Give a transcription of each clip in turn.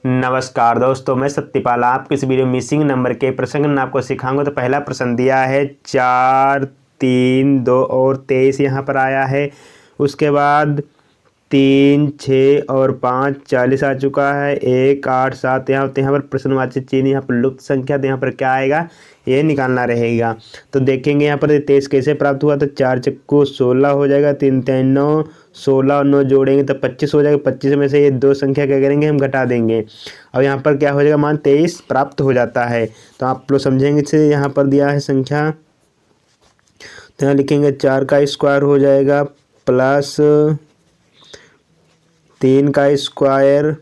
नमस्कार दोस्तों, मैं सत्यपाल आपको इस वीडियो मिसिंग नंबर के प्रसंग आपको सिखाऊंगा। तो पहला प्रश्न दिया है 4, 3, 2 और 23 यहाँ पर आया है। उसके बाद 3, 6 और 5 40 आ चुका है। 1, 8, 7 यहाँ पर प्रश्नवाची चिन्ह, यहाँ पर लुप्त संख्या, तो यहाँ पर क्या आएगा ये निकालना रहेगा। तो देखेंगे यहाँ पर 23 कैसे प्राप्त हुआ। तो 4 चक्कू 16 हो जाएगा, 3 3 9, 16 और 9 जोड़ेंगे तो 25 हो जाएगा। 25 में से ये दो संख्या क्या करेंगे हम घटा देंगे। अब यहाँ पर क्या हो जाएगा, मान 23 प्राप्त हो जाता है। तो आप लोग समझेंगे इसे। यहाँ पर दिया है संख्या, तो यहाँ लिखेंगे 4 का स्क्वायर हो जाएगा प्लस 3 का स्क्वायर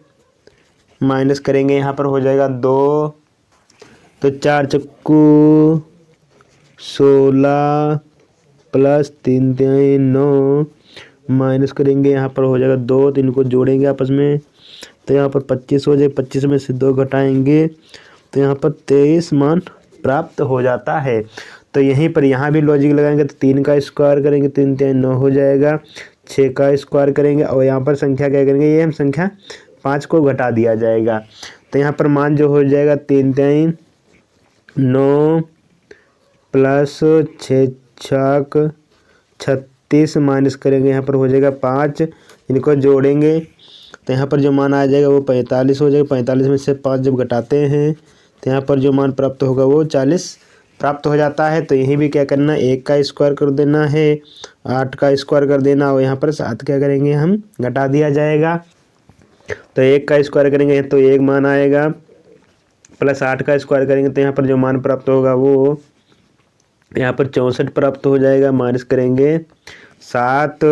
माइनस करेंगे, यहाँ पर हो जाएगा 2। तो 4 चक्कू 16 प्लस 3 3 9 माइनस करेंगे, यहाँ पर हो जाएगा 2। तो इनको जोड़ेंगे आपस में, तो यहाँ पर 25 हो जाए। 25 में से 2 घटाएंगे तो यहाँ पर 23 मान प्राप्त हो जाता है। तो यहीं पर यहाँ भी लॉजिक लगाएंगे। तो 3 का स्क्वायर करेंगे, 3 3 9 हो जाएगा। 6 का स्क्वायर करेंगे और यहाँ पर संख्या क्या करेंगे, ये हम संख्या 5 को घटा दिया जाएगा। तो यहाँ पर मान जो हो जाएगा 3 3 9 प्लस 6 6 36 माइनस करेंगे, यहाँ पर हो जाएगा 5। इनको जोड़ेंगे तो यहाँ पर जो मान आ जाएगा वो 45 हो जाएगा। 45 में से 5 जब घटाते हैं तो यहाँ पर जो मान प्राप्त होगा वो 40 प्राप्त हो जाता है। तो यहीं भी क्या करना, 1 का स्क्वायर कर देना है, 8 का स्क्वायर कर देना और यहाँ पर 7 क्या करेंगे हम घटा दिया जाएगा। तो 1 का स्क्वायर करेंगे तो 1 मान आएगा, प्लस 8 का स्क्वायर करेंगे तो यहाँ पर जो मान प्राप्त होगा वो यहाँ पर 64 प्राप्त हो जाएगा। माइनस करेंगे 7,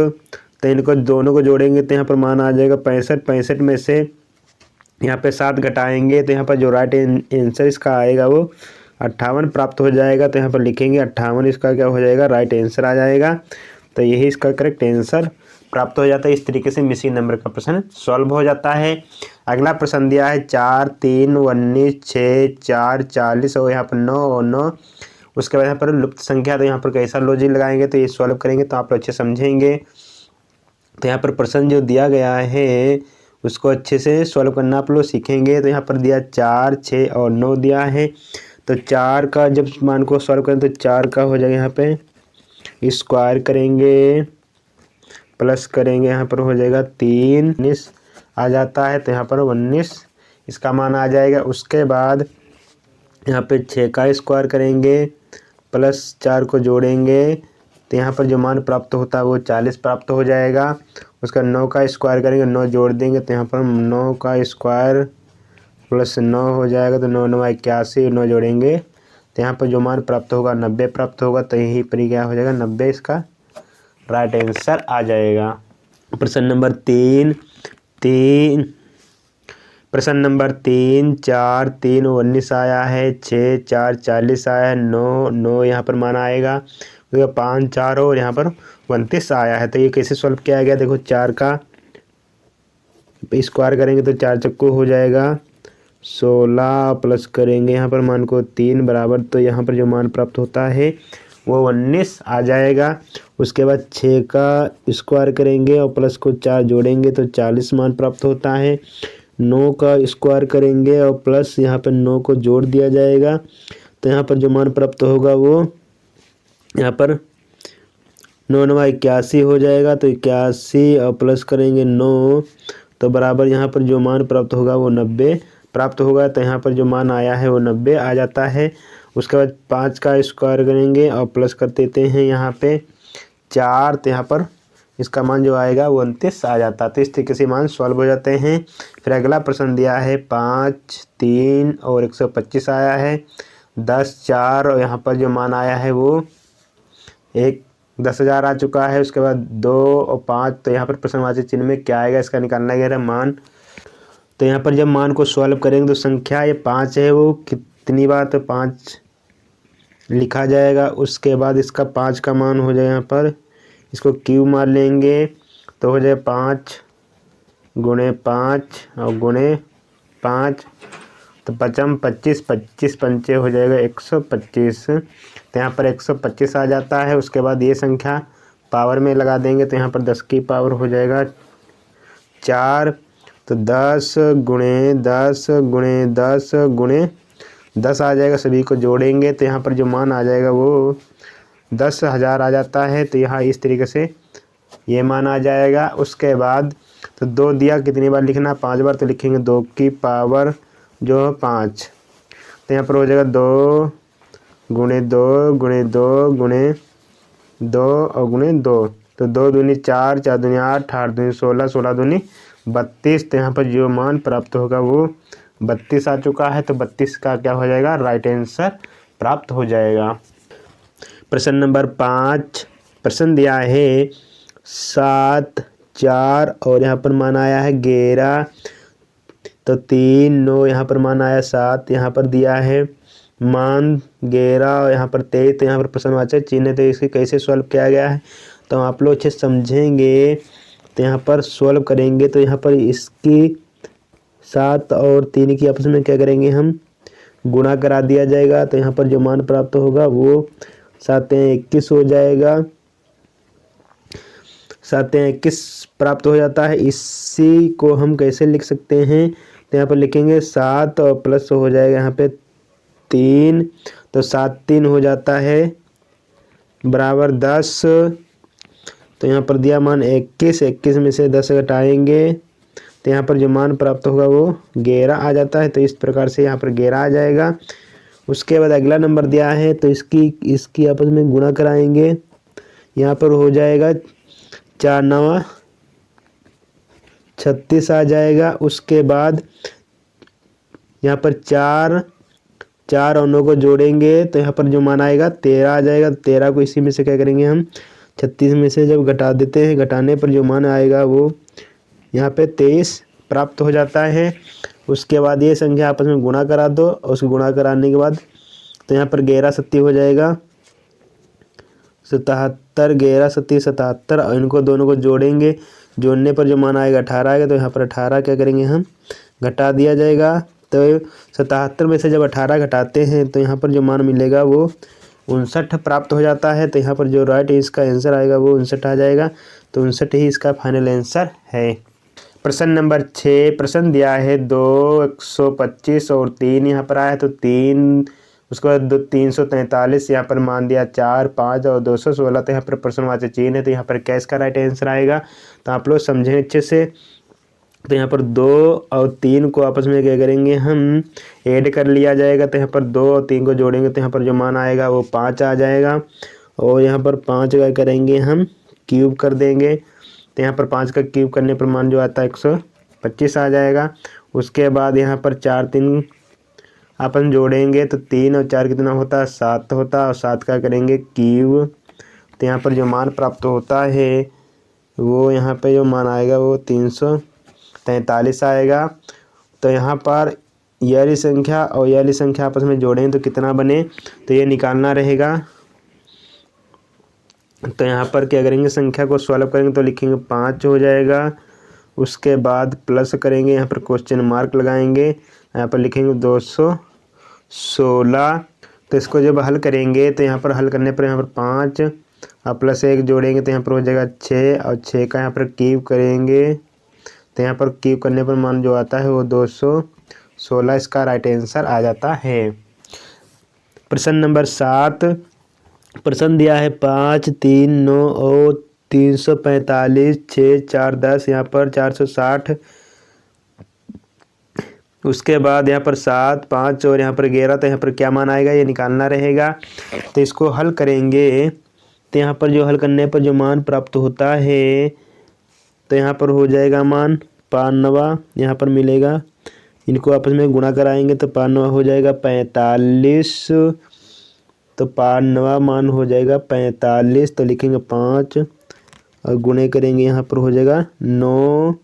तो इनको दोनों को जोड़ेंगे तो यहाँ पर मान आ जाएगा 65। 65 में से यहाँ पे 7 घटाएंगे तो यहाँ पर जो राइट आंसर इसका आएगा वो 58 प्राप्त हो जाएगा। तो यहाँ पर लिखेंगे 58, इसका क्या हो जाएगा, राइट आंसर आ जाएगा। तो यही इसका करेक्ट आंसर प्राप्त हो जाता है। इस तरीके से मिसिंग नंबर का प्रश्न सॉल्व हो जाता है। अगला प्रश्न दिया है 4 3 19 6 4 40 और यहाँ पर 9 और 9। उसके बाद यहाँ पर लुप्त संख्या, तो यहाँ पर कैसा लॉजिक लगाएंगे तो ये सॉल्व करेंगे तो आप लोग अच्छे समझेंगे। तो यहाँ पर प्रश्न जो दिया गया है उसको अच्छे से सॉल्व करना आप लोग सीखेंगे। तो यहाँ पर दिया 4 6 और 9 दिया है। तो 4 का जब मान को सॉल्व करें तो 4 का हो जाएगा, यहाँ पे स्क्वायर करेंगे प्लस करेंगे, यहाँ पर हो जाएगा 3 19 आ जाता है। तो यहाँ पर 19 इसका मान आ जाएगा। उसके बाद यहाँ पे 6 का स्क्वायर करेंगे प्लस 4 को जोड़ेंगे तो यहाँ पर जो मान प्राप्त होता है वो 40 प्राप्त हो जाएगा। उसका 9 का स्क्वायर करेंगे, 9 जोड़ देंगे तो यहाँ पर 9 का स्क्वायर प्लस 9 हो जाएगा। तो 9 9 81, 9 जोड़ेंगे तो यहाँ पर जो मान प्राप्त होगा 90 प्राप्त होगा। तो यही पर क्या हो जाएगा, 90 इसका राइट आंसर आ जाएगा। प्रश्न नंबर 3 4 3 19 आया है। 6 4 40 आया है। 9 9 यहाँ पर मान आएगा। 5 4 और यहाँ पर 29 आया है। तो ये कैसे सॉल्व किया गया, देखो 4 का स्क्वायर करेंगे तो 4 चक्कू हो जाएगा 16 प्लस करेंगे यहाँ पर मान को 3 बराबर, तो यहाँ पर जो मान प्राप्त होता है वो 19 आ जाएगा। उसके बाद 6 का स्क्वायर करेंगे और प्लस को 4 जोड़ेंगे तो 40 मान प्राप्त होता है। 9 का स्क्वायर करेंगे और प्लस यहाँ पर 9 को जोड़ दिया जाएगा तो यहाँ पर जो मान प्राप्त होगा वो यहाँ पर 9 9 81 हो जाएगा। तो 81 और प्लस करेंगे 9 तो बराबर यहाँ पर जो मान प्राप्त होगा वो 90 प्राप्त होगा। तो यहाँ पर जो मान आया है वो 90 आ जाता है। उसके बाद 5 का स्क्वायर करेंगे और प्लस कर देते हैं यहाँ पे 4, तो यहाँ पर इसका मान जो आएगा वो 29 आ जाता है। तो इस तरीके से मान सॉल्व हो जाते हैं। फिर अगला प्रश्न दिया है 5 3 और 125 आया है। 10 4 और यहाँ पर जो मान आया है वो 10,000 आ चुका है। उसके बाद 2 और 5, तो यहाँ पर प्रश्नवाची चिन्ह में क्या आएगा इसका निकालना है मान। तो यहाँ पर जब मान को सॉल्व करेंगे तो संख्या ये 5 है वो कितनी बार, तो 5 लिखा जाएगा। उसके बाद इसका 5 का मान हो जाए, यहाँ पर इसको क्यूब मार लेंगे तो हो जाए 5 गुणे 5 और गुणे 5, तो 5 25 25 पंचे हो जाएगा 125। तो यहाँ पर 125 आ जाता है। उसके बाद ये संख्या पावर में लगा देंगे तो यहाँ पर 10 की पावर हो जाएगा 4 तो 10 गुणे 10 गुणे 10 गुणे 10 आ जाएगा। सभी को जोड़ेंगे तो यहाँ पर जो मान आ जाएगा वो 10,000 आ जाता है। तो यहाँ इस तरीके से ये मान आ जाएगा। उसके बाद तो 2 दिया, कितनी बार लिखना, 5 बार, तो लिखेंगे 2 की पावर जो 5। तो यहाँ पर हो जाएगा 2 गुणे 2 गुणे 2 गुणे 2 और गुणे 2। तो 2 दूनी 4, 4 दूनी 8, 8 दूनी 16, 16 दूनी 32। तो यहाँ पर जो मान प्राप्त होगा वो 32 आ चुका है। तो 32 का क्या हो जाएगा, राइट आंसर प्राप्त हो जाएगा। प्रश्न नंबर 5, प्रश्न दिया है 7, 4 और यहाँ पर मान आया है 11, तो 3, 9 यहाँ पर मान आया 7, यहाँ पर दिया है मान 11 और यहाँ पर 23। तो यहाँ पर प्रश्नवाचक चिन्ह है, तो इसके कैसे सॉल्व किया गया है तो आप लोग अच्छे समझेंगे। तो यहाँ पर सॉल्व करेंगे तो यहाँ पर इसकी 7 और 3 की आपस में क्या करेंगे, हम गुणा करा दिया जाएगा। तो यहाँ पर जो मान प्राप्त होगा वो 7 21 हो जाएगा। 7 21 प्राप्त हो जाता है। इसी को हम कैसे लिख सकते हैं, तो यहाँ पर लिखेंगे 7 और प्लस हो जाएगा यहाँ पे 3, तो 7 3 हो जाता है बराबर 10। तो यहाँ पर दिया मान 21, 21 में से 10 घटाएंगे तो यहाँ पर जो मान प्राप्त होगा वो 11 आ जाता है। तो इस प्रकार से यहाँ पर 11 आ जाएगा। उसके बाद अगला नंबर दिया है तो इसकी आपस में गुणा कराएंगे। यहाँ पर हो जाएगा 4 9 36 आ जाएगा। उसके बाद यहाँ पर 4 और 9 को जोड़ेंगे तो यहाँ पर जो मान आएगा 13 आ जाएगा। 13 को इसी में से क्या करेंगे, हम 36 में से जब घटा देते हैं, घटाने पर जो मान आएगा वो यहाँ पे 23 प्राप्त हो जाता है। उसके बाद ये संख्या आपस में गुणा करा दो और उसको गुणा कराने के बाद तो यहाँ पर 11 सत्ती हो जाएगा 77, 11 सत्ती 77 और इनको दोनों को जोड़ेंगे। जोड़ने पर जो मान आएगा 18 आएगा। तो यहाँ पर 18 क्या करेंगे, हम घटा दिया जाएगा। तो 77 में से जब 18 घटाते हैं तो यहाँ पर जो मान मिलेगा वो 59 प्राप्त हो जाता है। तो यहाँ पर जो राइट इसका आंसर आएगा वो 59 आ जाएगा। तो 59 ही इसका फाइनल आंसर है। प्रश्न नंबर 6, प्रश्न दिया है 2 125 और 3 यहाँ पर आया है। तो 3 उसके बाद 343 यहाँ पर मान दिया 4 5 और 216। तो यहाँ पर प्रश्नवाचक चिन्ह है। तो यहाँ पर क्या इसका राइट आंसर आएगा, तो आप लोग समझें अच्छे से। तो यहाँ पर 2 और 3 को आपस में क्या करेंगे, हम ऐड कर लिया जाएगा। तो यहाँ पर 2 और 3 को जोड़ेंगे तो यहाँ पर जो मान आएगा वो 5 आ जाएगा। और यहाँ पर 5 का करेंगे, हम क्यूब कर देंगे। तो यहाँ पर 5 का क्यूब करने पर मान जो आता है 125 आ जाएगा। उसके बाद यहाँ पर 4 3 अपन जोड़ेंगे तो 3 और 4 कितना होता है, 7 होता है। और 7 का करेंगे क्यूब तो यहाँ पर जो मान प्राप्त होता है वो यहाँ पे जो मान आएगा वो 343 आएगा। तो यहाँ पर ये वाली संख्या और ये वाली संख्या आपस में जोड़ें तो कितना बने, तो ये निकालना रहेगा। तो यहाँ पर क्या करेंगे, संख्या को सॉल्व करेंगे तो लिखेंगे 5 हो जाएगा। उसके बाद प्लस करेंगे, यहाँ पर क्वेश्चन मार्क लगाएंगे, यहाँ पर लिखेंगे 216। तो इसको जब हल करेंगे तो यहाँ पर हल करने पर यहाँ पर 5 और प्लस 1 जोड़ेंगे तो यहाँ पर हो जाएगा 6 और 6 का यहाँ पर क्यूब करेंगे तो यहाँ पर क्यूब करने पर मान जो आता है वो 216 इसका राइट आंसर आ जाता है। प्रश्न नंबर 7, प्रश्न दिया है 5 3 9 और 345 6 4 10 यहाँ पर 460। उसके बाद यहाँ पर 7 5 और यहाँ पर 11। तो यहाँ पर क्या मान आएगा, ये निकालना रहेगा। तो इसको हल करेंगे तो यहाँ पर जो हल करने पर जो मान प्राप्त होता है तो यहाँ पर हो जाएगा मान 95 यहाँ पर मिलेगा। इनको आपस में गुणा कराएंगे तो 95 हो जाएगा 45। तो 95 मान हो जाएगा 45। तो लिखेंगे 5 और गुणे करेंगे यहाँ पर हो जाएगा 9।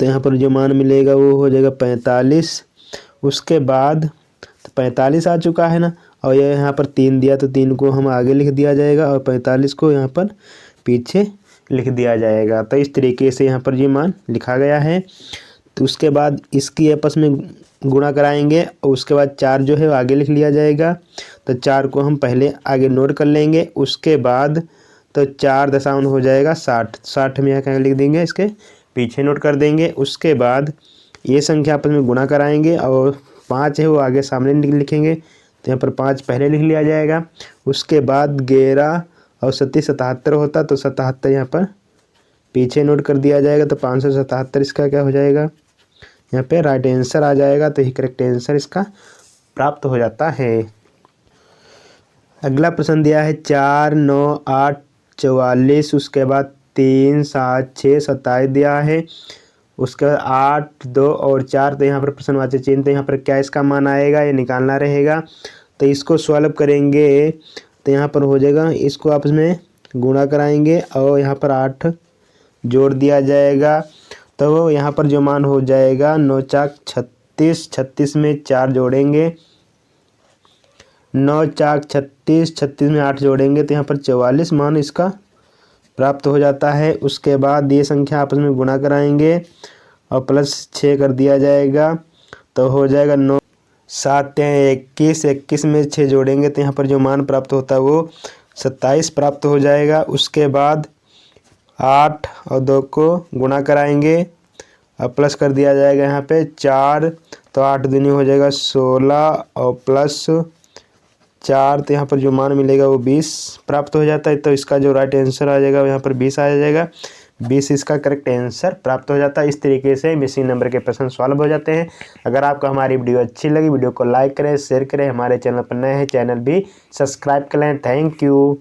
तो यहाँ पर जो मान मिलेगा वो हो जाएगा 45। उसके बाद तो 45 आ चुका है ना, और ये यहाँ पर 3 दिया तो 3 को हम आगे लिख दिया जाएगा और 45 को यहाँ पर पीछे लिख दिया जाएगा। तो इस तरीके से यहाँ पर ये मान लिखा गया है। तो उसके बाद इसकी आपस में गुणा कराएंगे और उसके बाद 4 जो है वो आगे लिख लिया जाएगा। तो 4 को हम पहले आगे नोट कर लेंगे। उसके बाद तो 4 दशांश हो जाएगा 60। 60 में यहाँ क्या लिख देंगे, इसके पीछे नोट कर देंगे। उसके बाद ये संख्या आपस में गुणा कराएंगे और 5 है वो आगे सामने लिखेंगे, तो यहाँ पर 5 पहले लिख लिया जाएगा। उसके बाद 11 और 37 77 होता, तो 77 यहाँ पर पीछे नोट कर दिया जाएगा। तो 577 इसका क्या हो जाएगा, यहाँ पे राइट आंसर आ जाएगा। तो यही करेक्ट आंसर इसका प्राप्त हो जाता है। अगला प्रश्न दिया है 4 9 8 44, उसके बाद 3 7 6 27 दिया है। उसके बाद 8 2 और 4, तो यहाँ पर प्रश्नवाची चिन्ह, तो यहाँ पर क्या इसका मान आएगा ये निकालना रहेगा। तो इसको सॉल्व करेंगे तो यहाँ पर हो जाएगा, इसको आपस में गुणा कराएंगे और यहाँ पर 8 जोड़ दिया जाएगा। तो यहाँ पर जो मान हो जाएगा 9 चाक 36, 36 में 4 जोड़ेंगे, 9 चाक 36, 36 में 8 जोड़ेंगे, तो यहाँ पर 44 मान इसका प्राप्त हो जाता है। उसके बाद ये संख्या आपस में गुणा कराएंगे और प्लस 6 कर दिया जाएगा, तो हो जाएगा 9 7 21, 21 में 6 जोड़ेंगे, तो यहाँ पर जो मान प्राप्त होता है वो 27 प्राप्त हो जाएगा। उसके बाद 8 और 2 को गुणा कराएंगे और प्लस कर दिया जाएगा यहाँ पे 4, तो 8 दूनी हो जाएगा 16 और प्लस 4, तो यहाँ पर जो मान मिलेगा वो 20 प्राप्त हो जाता है। तो इसका जो राइट आंसर आ जाएगा यहाँ पर 20 आ जाएगा, 20 इसका करेक्ट आंसर प्राप्त हो जाता है। इस तरीके से मिसिंग नंबर के प्रश्न सॉल्व हो जाते हैं। अगर आपको हमारी वीडियो अच्छी लगी, वीडियो को लाइक करें, शेयर करें, हमारे चैनल पर नए हैं चैनल भी सब्सक्राइब कर लें। Thank you.